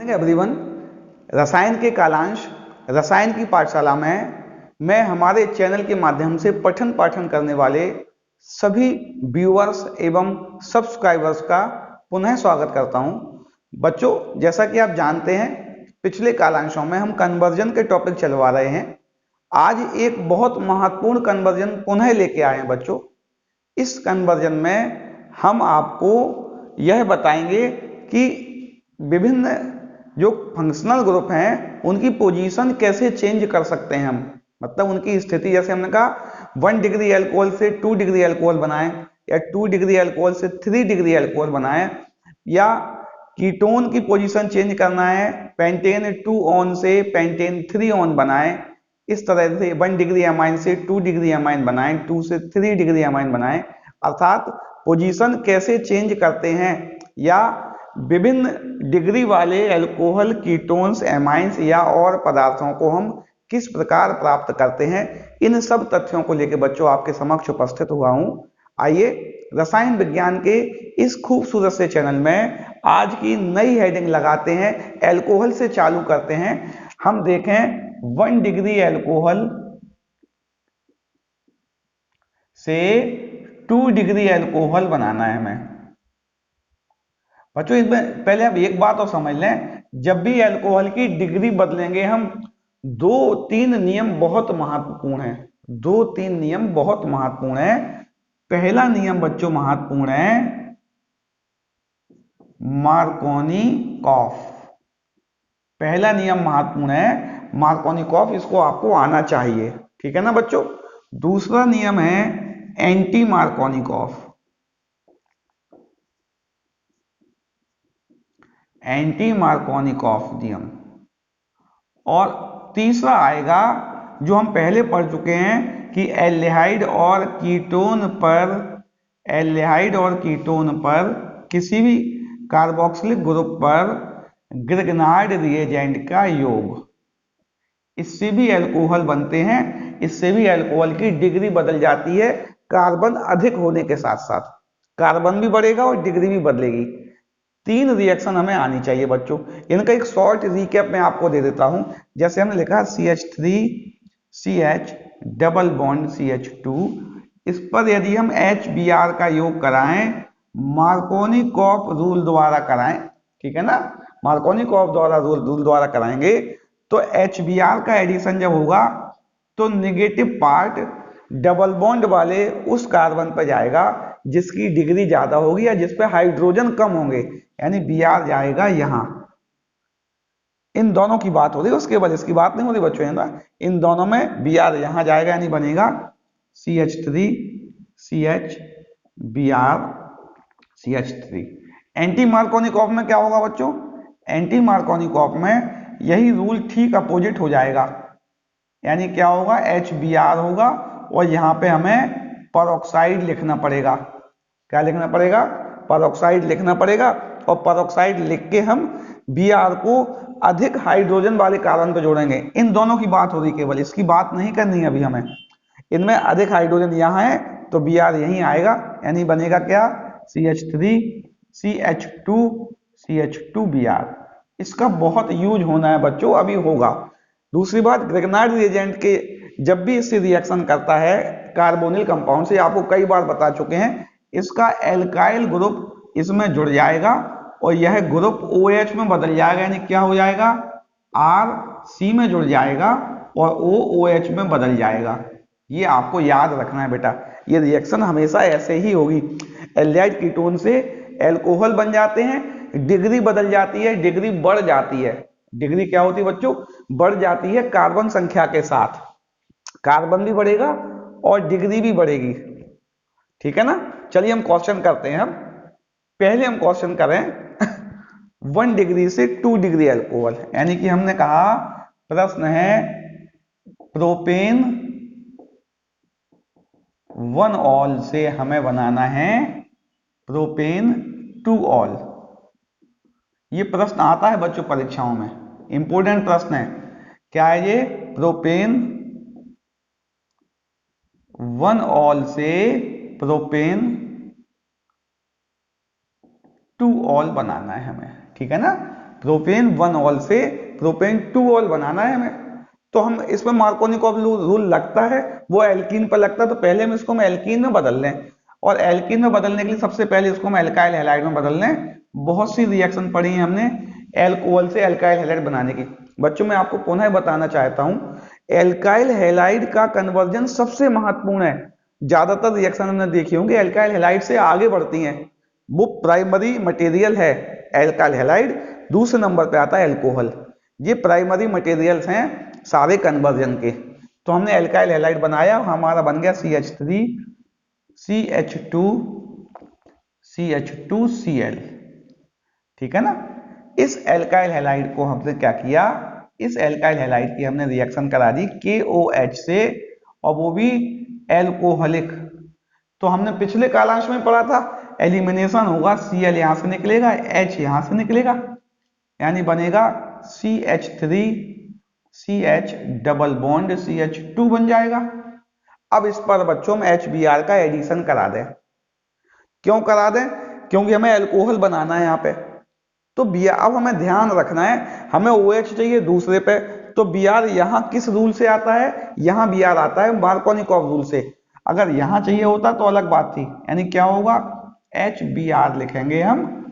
Everyone, रसायन के कालांश रसायन की पाठशाला में मैं हमारे चैनल के माध्यम से पठन पाठन करने वाले सभी व्यूअर्स एवं सब्सक्राइबर्स का पुनः स्वागत करता हूं। बच्चों, जैसा कि आप जानते हैं, पिछले कालांशों में हम कन्वर्जन के टॉपिक चलवा रहे हैं। आज एक बहुत महत्वपूर्ण कन्वर्जन पुनः लेके आए हैं बच्चों। इस कन्वर्जन में हम आपको यह बताएंगे कि विभिन्न जो फंक्शनल ग्रुप हैं उनकी पोजीशन कैसे चेंज कर सकते हैं हम, मतलब उनकी स्थिति। जैसे हमने कहा 1 डिग्री अल्कोहल से 2 डिग्री अल्कोहल बनाएं, या 2 डिग्री अल्कोहल से 3 डिग्री अल्कोहल बनाएं, या कीटोन की पोजीशन चेंज करना है, पेंटेन 2 ऑन से पेंटेन 3 ऑन बनाएं। इस तरह से 1 डिग्री अमाइन से 2 डिग्री अमाइन बनाएं, 2 से 3 डिग्री अमाइन बनाएं। अर्थात पोजीशन कैसे चेंज करते हैं, या विभिन्न डिग्री वाले अल्कोहल, कीटोन्स, एमाइंस या और पदार्थों को हम किस प्रकार प्राप्त करते हैं, इन सब तथ्यों को लेकर बच्चों आपके समक्ष उपस्थित हुआ हूं। आइए रसायन विज्ञान के इस खूबसूरत से चैनल में आज की नई हेडिंग लगाते हैं, अल्कोहल से चालू करते हैं। हम देखें 1 डिग्री अल्कोहल से 2 डिग्री अल्कोहल बनाना है हमें। बच्चों, इसमें पहले आप एक बात और समझ लें, जब भी अल्कोहल की डिग्री बदलेंगे हम, 2-3 नियम बहुत महत्वपूर्ण हैं। 2-3 नियम बहुत महत्वपूर्ण है। पहला नियम बच्चों महत्वपूर्ण है मार्कोनिकॉफ। पहला नियम महत्वपूर्ण है मार्कोनिकॉफ, इसको आपको आना चाहिए, ठीक है ना बच्चों। दूसरा नियम है एंटी मार्कोनिकॉफ। एंटी मार्कोनिकॉफ नियम। और तीसरा आएगा जो हम पहले पढ़ चुके हैं कि एल्डिहाइड और कीटोन पर किसी भी कार्बोक्सिलिक ग्रुप पर ग्रिग्नार्ड रिएजेंट का योग, इससे भी अल्कोहल बनते हैं। इससे भी अल्कोहल की डिग्री बदल जाती है। कार्बन अधिक होने के साथ साथ कार्बन भी बढ़ेगा और डिग्री भी बदलेगी। 3 रिएक्शन हमें आनी चाहिए बच्चों। इनका एक शॉर्ट रिकैप मैं आपको दे देता हूं। जैसे हमने लिखा CH3CH डबल बॉन्ड CH2, इस पर यदि हम HBr का योग कराएं, मार्कोनिकॉफ रूल द्वारा कराएं, ठीक है ना, मार्कोनिकॉफ द्वारा रूल द्वारा कराएंगे, तो HBr का एडिशन जब होगा तो नेगेटिव पार्ट डबल बॉन्ड वाले उस कार्बन पर जाएगा जिसकी डिग्री ज्यादा होगी या जिस पे हाइड्रोजन कम होंगे, यानी Br जाएगा यहां। इन दोनों की बात हो रही है, उसके बाद इसकी बात नहीं हो रही बच्चों, है ना। इन दोनों में Br यहां जाएगा, यानी बनेगा CH3CH Br CH3। Anti Markovnikov में क्या होगा बच्चों? एंटी मार्कोनिकॉफ में यही रूल ठीक अपोजिट हो जाएगा, यानी क्या होगा, HBr होगा और यहाँ पे हमें परऑक्साइड लिखना पड़ेगा। क्या लिखना पड़ेगा? परऑक्साइड लिखना पड़ेगा। और परऑक्साइड लिख के हम Br को अधिक हाइड्रोजन वाले कार्बन पे जोड़ेंगे। इन दोनों की बात हो रही, केवल इसकी बात नहीं करनी है अभी हमें। इनमें अधिक हाइड्रोजन यहाँ है तो Br यहीं आएगा, यानी बनेगा क्या, CH3CH2CH2Br। इसका बहुत यूज होना है बच्चों, अभी होगा। दूसरी बात, ग्रिग्नार्ड रिएजेंट के जब भी इससे रिएक्शन करता है कार्बोनिल कंपाउंड से, आपको कई बार बता चुके हैं, इसका एल्काइल ग्रुप इसमें जुड़ जाएगा और यह ग्रुप OH में बदल जाएगा, यानी क्या हो जाएगा, RC में जुड़ जाएगा और OH में बदल जाएगा। ये आपको याद रखना है बेटा, ये रिएक्शन हमेशा ऐसे ही होगी। एल्डिहाइड कीटोन से एल्कोहल बन जाते हैं, डिग्री बदल जाती है, डिग्री बढ़ जाती है। डिग्री क्या होती है बच्चों? बढ़ जाती है कार्बन संख्या के साथ। कार्बन भी बढ़ेगा और डिग्री भी बढ़ेगी, ठीक है ना। चलिए हम क्वेश्चन करते हैं। हम पहले हम क्वेश्चन करें 1 डिग्री से 2 डिग्री अल्कोहल, यानी कि हमने कहा प्रश्न है प्रोपेन 1 ऑल से हमें बनाना है प्रोपेन 2 ऑल। ये प्रश्न आता है बच्चों परीक्षाओं में, इंपॉर्टेंट प्रश्न है। क्या है ये? प्रोपेन 1 ऑल से प्रोपेन 2 ऑल बनाना है हमें, ठीक है ना। प्रोपेन 1 ऑल से प्रोपेन 2 ऑल बनाना है हमें। तो हम इसमें मार्कोनिकॉफ रूल लगता है, वो एल्कीन पर लगता है, तो पहले हम इसको एल्कीन में बदल लें, और एल्कीन में बदलने के लिए सबसे पहले इसको हम एल्काइल हैलाइड में बदल लें। बहुत सी रिएक्शन पढ़ी है हमने एल्कोहल से एल्काइल हैलाइड बनाने की। बच्चों मैं आपको पुनः बताना चाहता हूं, एल्काइल हैलाइड का कन्वर्जन सबसे महत्वपूर्ण है। ज्यादातर रिएक्शन हमने देखी होंगी एल्काइल हैलाइड से आगे बढ़ती हैं, वो प्राइमरी मटेरियल है एल्काइल हैलाइड, दूसरे नंबर पे आता है एल्कोहल। ये प्राइमरी मटेरियल्स हैं सारे कन्वर्जन के। तो हमने एल्काइल हैलाइड बनाया, हमारा बन गया CH3 CH2Cl, ठीक है ना। इस एल्काइल हैलाइड को हमने क्या किया, इस एल्काइल हैलाइड की हमने रिएक्शन करा दी KOH से, और वो भी एल्कोहलिक। तो हमने पिछले कालांश में पढ़ा था एलिमिनेशन होगा, Cl यहां से निकलेगा, H यहां से निकलेगा, यानी बनेगा CH3CH डबल बॉन्ड CH2 बन जाएगा। अब इस पर बच्चों में HBr का एडिशन करा दें। क्यों करा दें? क्योंकि हमें अल्कोहल बनाना है यहाँ पे। तो Br, अब हमें ध्यान रखना है, हमें OH चाहिए दूसरे पे, तो Br यहाँ किस रूल से आता है, यहाँ Br आता है मार्कोनिकॉफ रूल से। अगर यहाँ चाहिए होता तो अलग बात थी, यानी क्या होगा HBr लिखेंगे हम,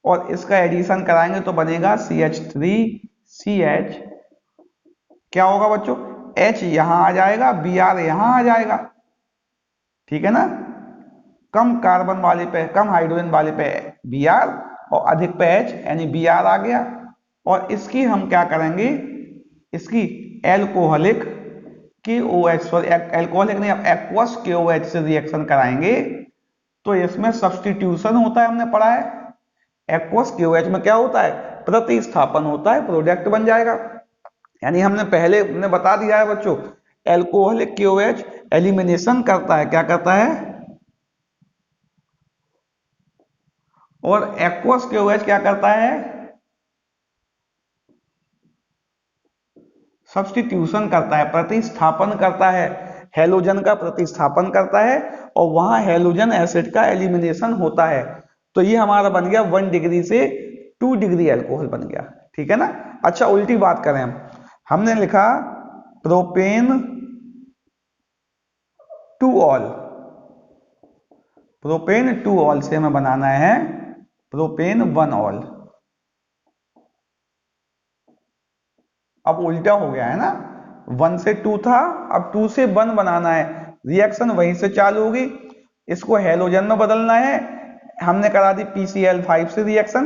और इसका एडिशन कराएंगे तो बनेगा CH3CH, क्या होगा बच्चों, H यहां आ जाएगा, Br यहां आ जाएगा, ठीक है ना। कम कार्बन वाले पे, कम हाइड्रोजन वाले पे Br और अधिक पे H, यानी Br आ गया। और इसकी हम क्या करेंगे, इसकी एल्कोहलिक KOH, सॉरी एल्कोहलिक नहीं, अब एक्वस KOH से रिएक्शन कराएंगे, तो इसमें सब्स्टिट्यूशन होता है, हमने पढ़ा है। एक्वस KOH में क्या होता है, प्रतिस्थापन होता है, प्रोडक्ट बन जाएगा। यानी हमने पहले बता दिया है बच्चों, एल्कोहलिक KOH एलिमिनेशन करता है, क्या करता है, और एक्वस KOH क्या करता है, सब्स्टिट्यूशन करता है, प्रतिस्थापन करता है, हेलोजन का प्रतिस्थापन करता है, और वहां हेलोजन एसिड का एलिमिनेशन होता है। तो ये हमारा बन गया 1 डिग्री से 2 डिग्री एल्कोहल बन गया, ठीक है ना। अच्छा उल्टी बात करें हमने लिखा प्रोपेन 2 ऑल, प्रोपेन 2 ऑल से हमें बनाना है प्रोपेन 1 ऑल। अब उल्टा हो गया है ना, 1 से 2 था, अब 2 से 1 बनाना है, रिएक्शन वहीं से चालू होगी, इसको हेलोजन में बदलना है। हमने करा दी PCl5 से रिएक्शन,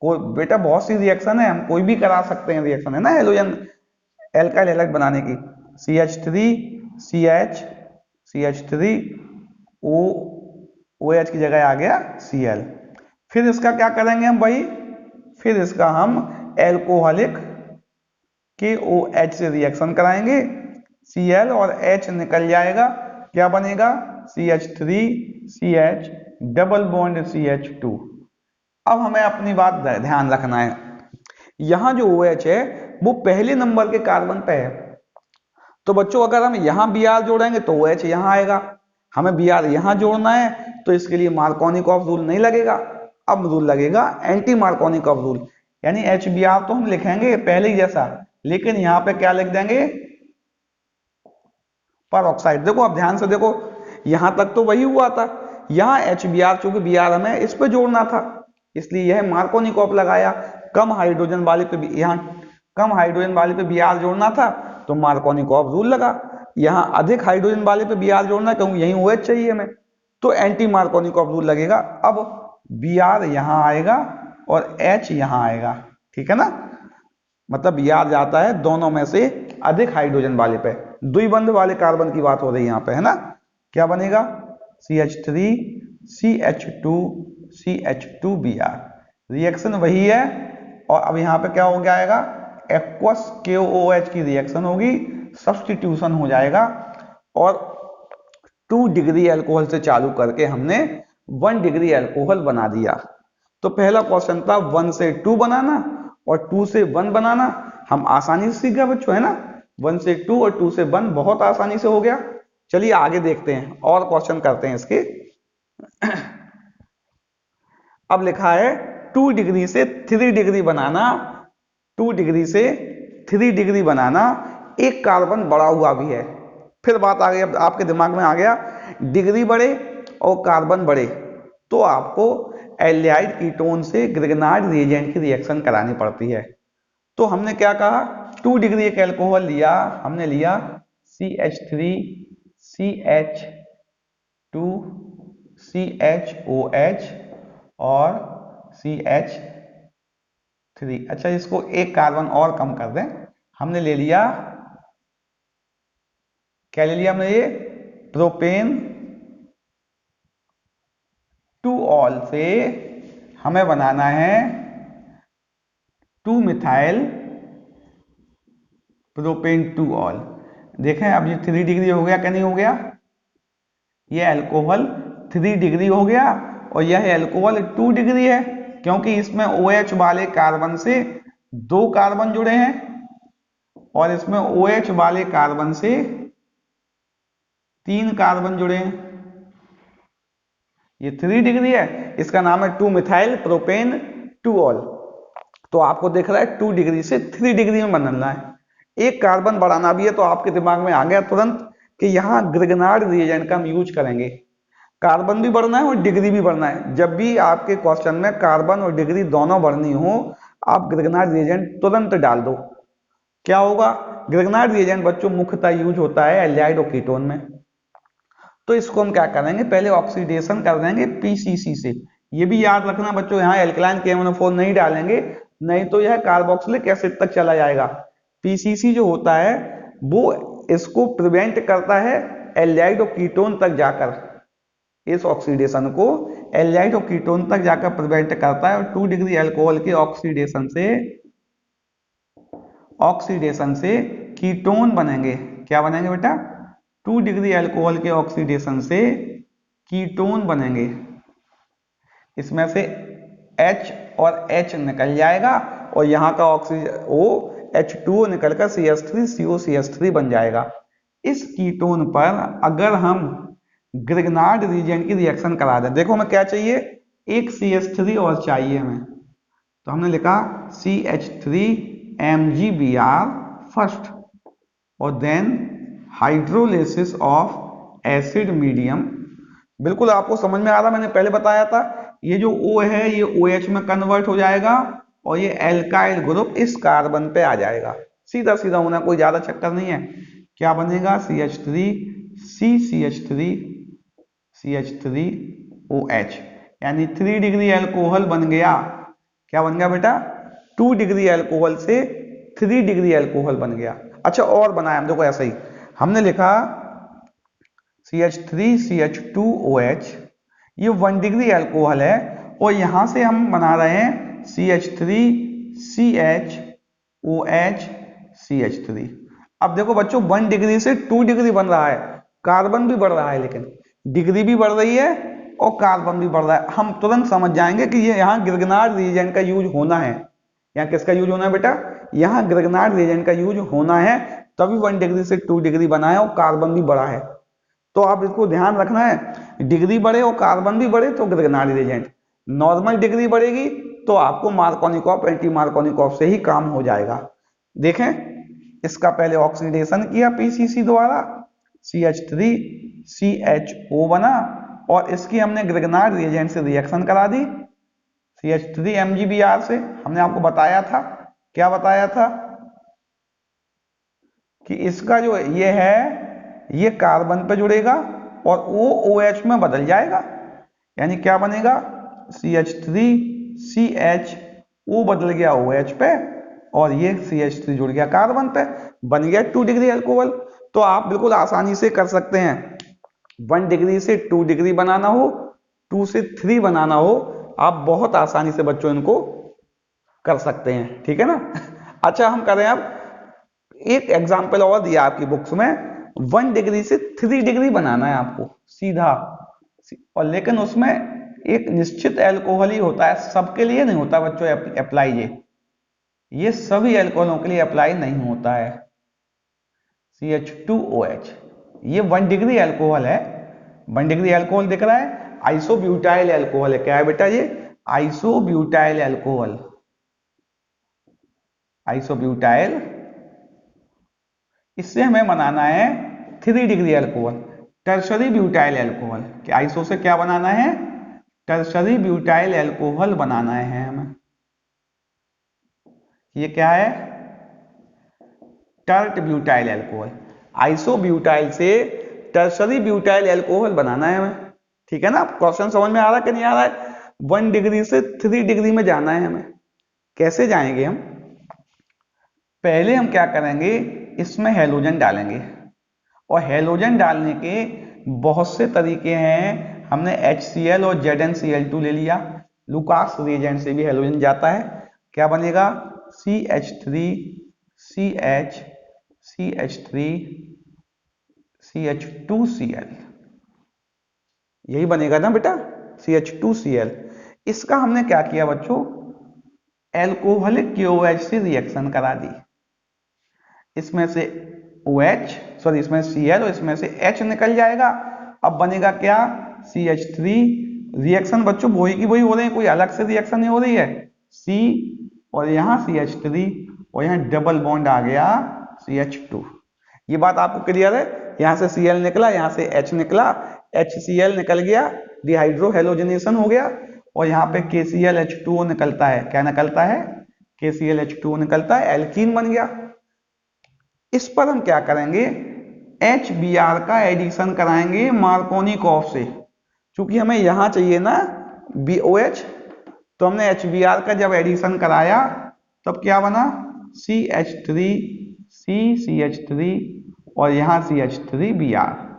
कोई बेटा बहुत सी रिएक्शन है, हम कोई भी करा सकते हैं रिएक्शन, है ना, हेलोजन एल्काइल हैलाइड बनाने की। CH3CH OH की जगह आ गया Cl। फिर इसका क्या करेंगे हम भाई, फिर इसका हम एल्कोहलिक KOH से रिएक्शन कराएंगे, Cl और H निकल जाएगा, क्या बनेगा CH3CH डबल बॉन्ड CH2। अब हमें अपनी बात ध्यान रखना है, यहां जो OH है वो पहले नंबर के कार्बन पे है, तो बच्चों अगर हम यहां Br जोड़ेंगे तो OH यहां आएगा, हमें Br यहां जोड़ना है, तो इसके लिए मार्कोनिकॉफ रूल नहीं लगेगा, अब रूल लगेगा एंटी मार्कोनिकॉफ रूल, यानी HBr तो हम लिखेंगे पहले ही जैसा, लेकिन यहां पे क्या लिख देंगे, पर ऑक्साइड। देखो अब ध्यान से देखो, यहां तक तो वही हुआ था, यहां HBr, चूंकि Br हमें इस पे जोड़ना था, इसलिए यह मार्कोनिकॉफ लगाया। कम हाइड्रोजन वाले पे, यहां कम हाइड्रोजन वाले पे Br जोड़ना था तो मार्कोनिकॉफ रूल लगा, यहां अधिक हाइड्रोजन वाले पे Br जोड़ना क्योंकि यही OH चाहिए हमें, तो एंटी मार्कोनिकॉफ रूल लगेगा। अब Br यहां आएगा और H यहां आएगा, ठीक है ना, मतलब Br जाता है दोनों में से अधिक हाइड्रोजन वाले पे, द्विबंध वाले कार्बन की बात हो रही है यहाँ पे, है ना। क्या बनेगा CH3CH2CH2Br, रिएक्शन वही है, और अब यहाँ पे क्या हो जाएगा, एक्वस KOH की रिएक्शन होगी, सब्स्टिट्यूशन हो जाएगा, और 2 डिग्री अल्कोहल से चालू करके हमने 1 डिग्री अल्कोहल बना दिया। तो पहला क्वेश्चन था 1 से 2 बनाना और 2 से 1 बनाना, हम आसानी से सीख गए बच्चों, है ना, 1 से 2 और 2 से 1 बहुत आसानी से हो गया। चलिए आगे देखते हैं और क्वेश्चन करते हैं इसके। अब लिखा है 2 डिग्री से 3 डिग्री बनाना, 2 डिग्री से 3 डिग्री बनाना, एक कार्बन बढ़ा हुआ भी है। फिर बात आ गई, अब आपके दिमाग में आ गया, डिग्री बढ़े और कार्बन बढ़े तो आपको एल्डिहाइड कीटोन से ग्रिग्नार्ड रिएजेंट की रिएक्शन करानी पड़ती है। तो हमने क्या कहा, 2 डिग्री एक एल्कोहल लिया, हमने लिया CH3 CH2 CHOH और CH3। अच्छा, इसको एक कार्बन और कम कर दें, हमने ले लिया, क्या ले लिया हमने, ये प्रोपेन 2 ऑल से हमें बनाना है 2 मिथाइल प्रोपेन 2 ऑल। देखें अब ये 3 डिग्री हो गया क्या नहीं हो गया, ये अल्कोहल 3 डिग्री हो गया और यह अल्कोहल 2 डिग्री है, क्योंकि इसमें OH वाले कार्बन से 2 कार्बन जुड़े हैं और इसमें OH वाले कार्बन से 3 कार्बन जुड़े हैं। ये 3 डिग्री है, इसका नाम है 2 मिथाइल प्रोपेन 2 ऑल। तो आपको दिख रहा है 2 डिग्री से 3 डिग्री में बदलना है, एक कार्बन बढ़ाना भी है। तो आपके दिमाग में आ गया तुरंत कि यहाँ ग्रिग्नार्ड रिएजेंट का हम यूज करेंगे, कार्बन भी बढ़ना है और डिग्री भी बढ़ना है। जब भी आपके क्वेश्चन में कार्बन और डिग्री दोनों बढ़नी हो, आप ग्रिग्नार्ड रिएजेंट तुरंत डाल दो। क्या होगा, ग्रिग्नार्ड रिएजेंट बच्चों मुख्यतः यूज होता है एल्डिहाइड और कीटोन में। तो इसको हम क्या करेंगे, पहले ऑक्सीडेशन कर देंगे PCC से। ये भी याद रखना बच्चों, यहाँ एल्कलाइन KMnO4 नहीं डालेंगे, नहीं तो यह कार्बोक्सिलिक एसिड तक चला जाएगा। PCC जो होता है वो इसको प्रिवेंट करता है एल्डिहाइड और कीटोन तक जाकर, इस ऑक्सीडेशन को एल्डिहाइड और कीटोन तक जाकर प्रिवेंट करता है। और 2 डिग्री अल्कोहल के ऑक्सीडेशन से कीटोन बनेंगे। क्या बनेंगे बेटा, 2 डिग्री अल्कोहल के ऑक्सीडेशन से कीटोन बनेंगे। इसमें से H और H निकल जाएगा और यहाँ का ऑक्सीजन OH2O निकलकर CH3COCH3 बन जाएगा। इस कीटोन पर अगर हम ग्रिग्नार्ड रिएजेंट की रिएक्शन करा दें, देखो हमें क्या चाहिए, एक CH3 और चाहिए हमें, तो हमने लिखा CH3MgBr फर्स्ट और then hydrolysis of acid medium. बिल्कुल आपको समझ में आ रहा, मैंने पहले बताया था, ये जो O है ये OH में कन्वर्ट हो जाएगा और ये एल्काइल ग्रुप इस कार्बन पे आ जाएगा, सीधा सीधा होना, कोई ज्यादा चक्कर नहीं है। क्या बनेगा, CH3CCH3CH3OH, यानी 3 डिग्री अल्कोहल बन गया। क्या बन गया बेटा, 2 डिग्री अल्कोहल से 3 डिग्री अल्कोहल बन गया। अच्छा और बनाया हम, देखो ऐसा ही हमने लिखा CH3CH2OH, ये 1 डिग्री अल्कोहल है और यहां से हम बना रहे हैं CH3CHOH अब देखो बच्चों 1 डिग्री से 2 डिग्री बन रहा है, कार्बन भी बढ़ रहा है, लेकिन डिग्री भी बढ़ रही है और कार्बन भी बढ़ रहा है। हम तुरंत समझ जाएंगे कि ये यहाँ ग्रिग्नार्ड रिएजेंट का यूज होना है। यहाँ किसका यूज होना है बेटा, यहाँ ग्रिग्नार्ड रिएजेंट का यूज होना है, तभी 1 डिग्री से 2 डिग्री बना है और कार्बन भी बढ़ा है। तो आप इसको ध्यान रखना है, डिग्री बढ़े और कार्बन भी बढ़े तो ग्रिग्नार्ड रिएजेंट, नॉर्मल डिग्री बढ़ेगी तो आपको मार्कोनिकॉफ एंटी मार्कोनिकॉफ से ही काम हो जाएगा। देखें इसका पहले ऑक्सीडेशन किया PCC द्वारा, CH3CHO बना और इसकी हमने ग्रिग्नार्ड रिएजेंट से रिएक्शन करा दी CH3MgBr से। हमने आपको बताया था, क्या बताया था, कि इसका जो ये है ये कार्बन पे जुड़ेगा और OH में बदल जाएगा, यानी क्या बनेगा, CH3CHO बदल गया OH पे और ये CH3 जुड़ गया कार्बन पे, बन गया 2 डिग्री अल्कोहल। तो आप बिल्कुल आसानी से कर सकते हैं, 1 डिग्री से 2 डिग्री बनाना हो, 2 से 3 बनाना हो, आप बहुत आसानी से बच्चों इनको कर सकते हैं, ठीक है ना। अच्छा हम करें, अब एक एग्जाम्पल और दिया आपकी बुक्स में, 1 डिग्री से 3 डिग्री बनाना है आपको सीधा, और लेकिन उसमें एक निश्चित एल्कोहल ही होता है, सबके लिए नहीं होता बच्चों अप्लाई, ये सभी एल्कोहलों के लिए अप्लाई नहीं होता है। CH2OH ये 1 डिग्री अल्कोहल है, 1 डिग्री अल्कोहल दिख रहा है, आइसोब्यूटाइल अल्कोहल है। क्या है बेटा, ये आइसोब्यूटाइल अल्कोहल, आइसोब्यूटाइल, इससे हमें बनाना है 3 degree alcohol, tertiary butyl alcohol. कि आइसो से क्या बनाना है? टर्शरी ब्यूटाइल अल्कोहल बनाना है हमें। ये क्या है? Tert butyl alcohol. आइसोब्यूटाइल से टर्शरी ब्यूटाइल अल्कोहल बनाना है हमें। ठीक है ना? क्वेश्चन समझ में आ रहा है कि नहीं आ रहा है? 1 डिग्री से 3 डिग्री में जाना है हमें। कैसे जाएंगे हम? पहले हम क्या करेंगे, इसमें हैलोजन डालेंगे, और हैलोजन डालने के बहुत से तरीके हैं। हमने HCl और ZnCl2 ले लिया, लुकास रिएजेंट से भी हैलोजन जाता है। क्या बनेगा? CH3 CH CH3 CH2Cl, यही बनेगा ना बेटा, CH2Cl। इसका हमने क्या किया बच्चों? एल्कोहलिक KOH से रिएक्शन करा दी। इसमें से OH, सॉरी इसमें Cl और इसमें से H निकल जाएगा। अब बनेगा क्या? CH3। रिएक्शन बच्चों वही की वही हो रही है, कोई अलग से रिएक्शन नहीं हो रही है। C और यहाँ CH3 और यहाँ डबल बॉन्ड आ गया CH2। ये बात आपको क्लियर है? यहाँ से Cl निकला, यहाँ से H निकला, HCl निकल गया, डिहाइड्रो हेलोजनेशन हो गया, और यहाँ पे KClH2O निकलता है। क्या निकलता है? KClH2O निकलता है, एल्कीन बन गया। इस पर हम क्या करेंगे? HBr का एडिशन कराएंगे मार्कोनिकॉफ से। क्योंकि हमें यहाँ चाहिए ना BOH, तो हमने HBr का जब एडिशन कराया तब क्या बना? CH3 CH3 और यहाँ CH3Br।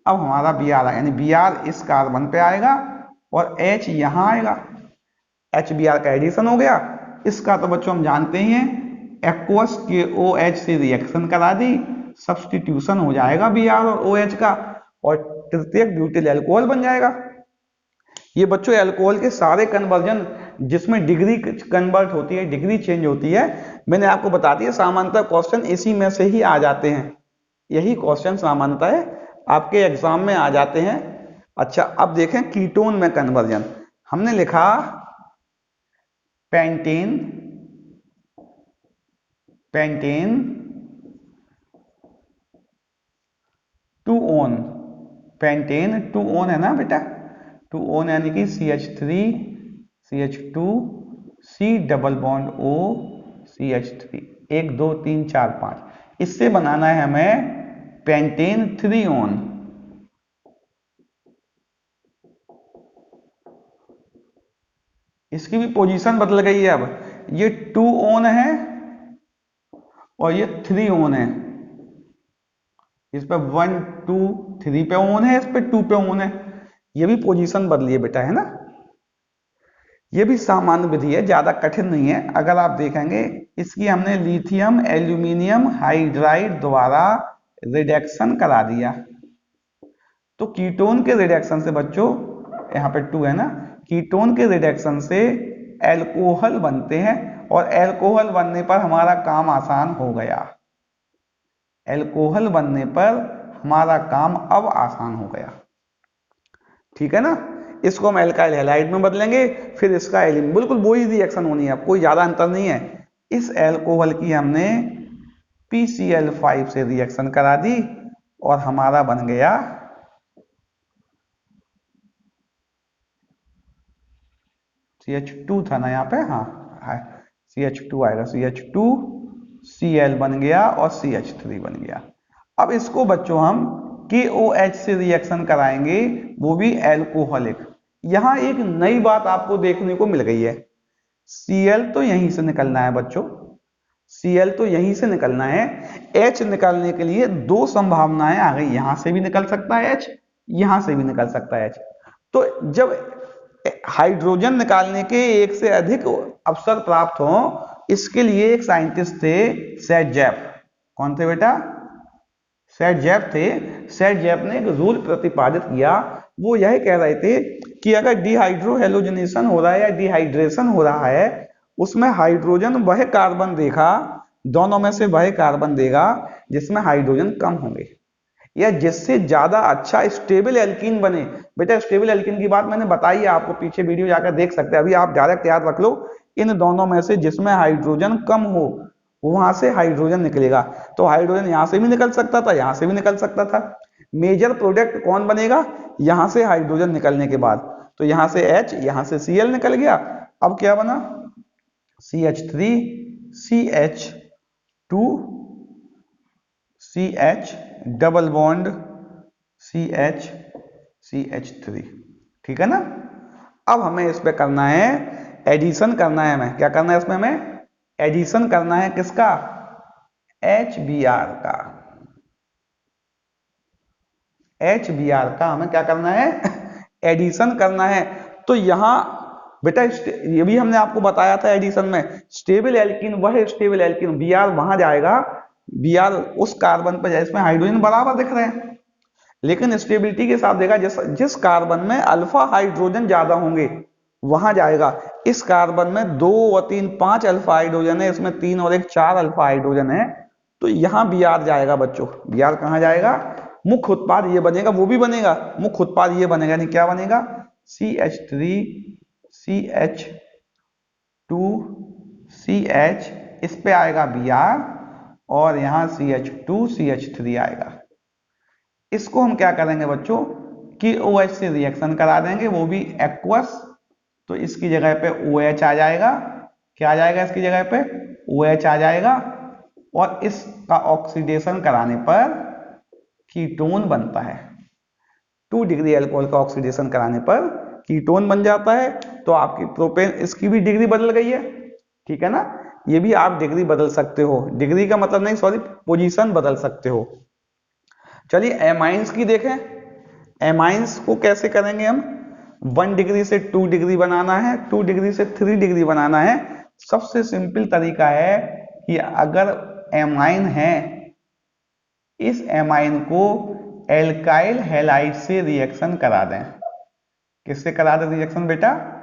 अब हमारा Br आया, यानी Br इस कार्बन पे आएगा और H यहाँ आएगा। HBr का एडिशन हो गया। इसका तो बच्चों हम जानते ही हैं, एक्वस KOH से रिएक्शन करा दी, सब्स्टिट्यूशन हो जाएगा Br और OH का, और तृतीयक ब्यूटिल अल्कोहल बन जाएगा। ये बच्चों अल्कोहल के सारे कन्वर्जन जिसमें डिग्री कन्वर्ट होती है, डिग्री चेंज होती है, मैंने आपको बता दिया। सामान्यतः क्वेश्चन इसी में से ही आ जाते हैं, यही क्वेश्चन सामान्यतः आपके एग्जाम में आ जाते हैं। अच्छा, अब देखें कीटोन में कन्वर्जन। हमने लिखा pentane, pentane two own, pentane two own है ना बेटा, टू ओन यानी कि CH3 CH2 C double bond O CH3, 1 2 3 4 5। इससे बनाना है हमें पेंटेन 3 ओन। इसकी भी पोजीशन बदल गई है। अब ये 2 ओन है और ये 3 ओन है। इस पे 1 2 3 पे ओन है, इस पे 2 पे ओन है। ये भी पोजीशन बदली है बेटा, है ना? ये भी सामान्य विधि है, ज्यादा कठिन नहीं है। अगर आप देखेंगे, इसकी हमने लिथियम एल्यूमिनियम हाइड्राइड द्वारा रिडक्शन करा दिया। तो कीटोन के रिडक्शन से बच्चों, यहाँ पे 2 है ना, कीटोन के रिडक्शन से एल्कोहल बनते हैं, और एल्कोहल बनने पर हमारा काम आसान हो गया। एल्कोहल बनने पर हमारा काम अब आसान हो गया। ठीक है ना? इसको हम एल्काइल हैलाइड में बदलेंगे, फिर इसका बिल्कुल वही रिएक्शन होनी है, कोई ज्यादा अंतर नहीं है। इस एल्कोहल की हमने PCl5 से रिएक्शन करा दी और हमारा बन गया CH2 था ना यहाँ पे, हाँ CH2 आएगा, CH2Cl बन गया और CH3 बन गया। अब इसको बच्चों हम KOH से रिएक्शन कराएंगे, वो भी एल्कोहलिक। यहां एक नई बात आपको देखने को मिल गई है। Cl तो यहीं से निकलना है बच्चों, Cl तो यहीं से निकलना है। H निकालने के लिए 2 संभावनाएं आ गई, यहां से भी निकल सकता है H, यहां से भी निकल सकता है H। तो जब हाइड्रोजन निकालने के एक से अधिक अवसर प्राप्त हो, इसके लिए एक साइंटिस्ट थे सेट-जैप। कौन थे बेटा? सेट-जैप थे। सेट-जैप ने एक रूल प्रतिपादित किया। वो यह कह रहे थे कि अगर डिहाइड्रो हेलोजनेशन हो रहा है या डिहाइड्रेशन हो रहा है, उसमें हाइड्रोजन वह कार्बन देगा, दोनों में से वह कार्बन देगा जिसमें हाइड्रोजन कम होंगे। या जिससे ज्यादा अच्छा स्टेबल एल्कीन बने। बेटा स्टेबल एल्कीन की बात मैंने बताई है आपको, पीछे वीडियो जाकर देख सकते हैं। अभी आप डायरेक्ट याद रख लो, इन दोनों में से जिसमें हाइड्रोजन कम हो वहां से हाइड्रोजन निकलेगा। तो हाइड्रोजन यहां से भी निकल सकता था, यहां से भी निकल सकता था। मेजर प्रोडक्ट कौन बनेगा यहां से हाइड्रोजन निकलने के बाद? तो यहां से H, यहां से Cl निकल गया। अब क्या बना? CH3 CH2 CH double bond CH CH3। ठीक है ना? अब हमें इस पे करना है एडिशन करना है। हमें क्या करना है इसमें? हमें एडिशन करना है किसका? HBr का। HBr का हमें क्या करना है? एडिशन करना है। तो यहां बेटा ये भी हमने आपको बताया था एडिशन में, स्टेबल एल्कीन वह स्टेबल एल्कीन Br वहां जाएगा, Br उस कार्बन पर जिसमें हाइड्रोजन बराबर दिख रहे हैं, लेकिन स्टेबिलिटी के साथ देखा जिस कार्बन में अल्फा हाइड्रोजन ज्यादा होंगे वहां जाएगा। इस कार्बन में 2 और 3 5 अल्फा हाइड्रोजन है, इसमें 3 और 1 4 अल्फा हाइड्रोजन है, तो यहां Br जाएगा बच्चों। Br कहां जाएगा? मुख्य उत्पाद ये बनेगा, वो भी बनेगा, मुख्य उत्पाद ये बनेगा। नहीं क्या बनेगा? CH3 CH2 CH, इस पे आएगा Br और यहां CH2 CH3 आएगा। इसको हम क्या करेंगे बच्चों कि OH से रिएक्शन करा देंगे, वो भी एक्वस। तो इसकी जगह पे OH आ जाएगा। क्या आ जाएगा इसकी जगह पे? OH आ जाएगा। और इसका ऑक्सीडेशन कराने पर कीटोन बनता है। 2 डिग्री अल्कोहल का ऑक्सीडेशन कराने पर कीटोन बन जाता है। तो आपकी प्रोपेन, इसकी भी डिग्री बदल गई है। ठीक है ना? ये भी आप डिग्री बदल सकते हो, डिग्री का मतलब नहीं, सॉरी, पोजीशन बदल सकते हो। चलिए एमाइंस की देखें। एमाइंस को कैसे करेंगे हम? 1 डिग्री से 2 डिग्री बनाना है, 2 डिग्री से 3 डिग्री बनाना है। सबसे सिंपल तरीका है कि अगर एमाइन है, इस एमाइन को एल्काइल हैलाइड से रिएक्शन करा दें। किससे करा दें रिएक्शन बेटा?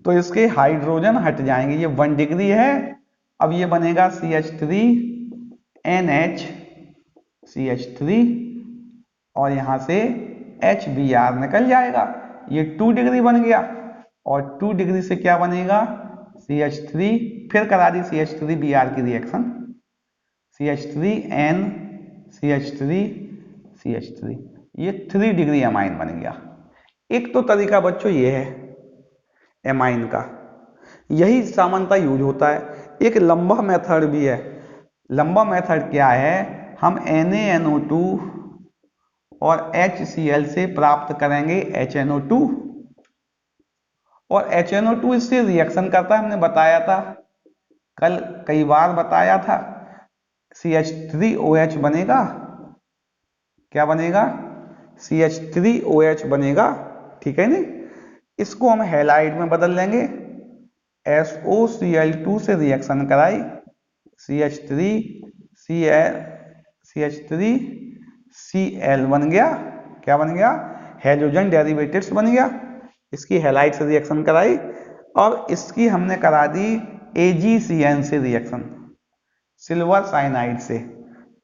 तो इसके हाइड्रोजन हट जाएंगे। ये 1 डिग्री है। अब ये बनेगा CH3NH CH3 और यहां से HBr निकल जाएगा। ये 2 डिग्री बन गया। और 2 डिग्री से क्या बनेगा? CH3, फिर करा दी CH3Br की रिएक्शन, CH3N CH3 CH3, ये 3 डिग्री एमाइन बन गया। एक तो तरीका बच्चों ये है एमाइन का, यही सामान्यतः यूज होता है। एक लंबा मेथड भी है। लंबा मेथड क्या है? हम NaNO2 और HCl से प्राप्त करेंगे HNO2 और HNO2 इससे रिएक्शन करता है। हमने बताया था कल, कई बार बताया था। CH3OH बनेगा। क्या बनेगा? CH3OH बनेगा। ठीक है नहीं? इसको हम हैलाइड में बदल लेंगे। SOCl2 से रिएक्शन कराई, CH3Cl बन गया। क्या बन गया? हैलोजन डेरिवेटिव्स बन गया। इसकी हैलाइड से रिएक्शन कराई और इसकी हमने करा दी AgCN से रिएक्शन, सिल्वर साइनाइड से।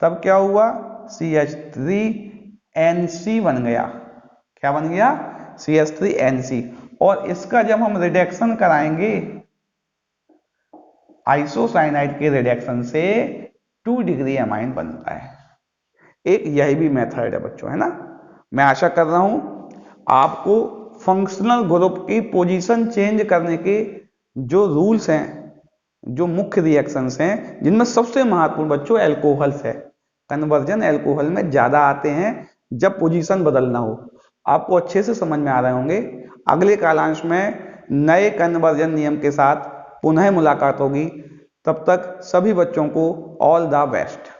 तब क्या हुआ? CH3NC बन गया। क्या बन गया? CH3NC। और इसका जब हम रिडक्शन कराएंगे आइसोसाइनाइड के रिडक्शन से 2 डिग्री एमाइन बनता है। एक यही भी मेथड है बच्चों, है ना? मैं आशा कर रहा हूं आपको फंक्शनल ग्रुप की पोजीशन चेंज करने के जो रूल्स हैं, जो मुख्य रिएक्शंस हैं, जिनमें सबसे महत्वपूर्ण बच्चों एल्कोहल्स है। कन्वर्जन एल्कोहल में ज्यादा आते हैं जब पोजीशन बदलना हो। आपको अच्छे से समझ में आ रहे होंगे। अगले कालांश में नए कन्वर्जन नियम के साथ पुनः मुलाकात होगी। तब तक सभी बच्चों को ऑल द बेस्ट।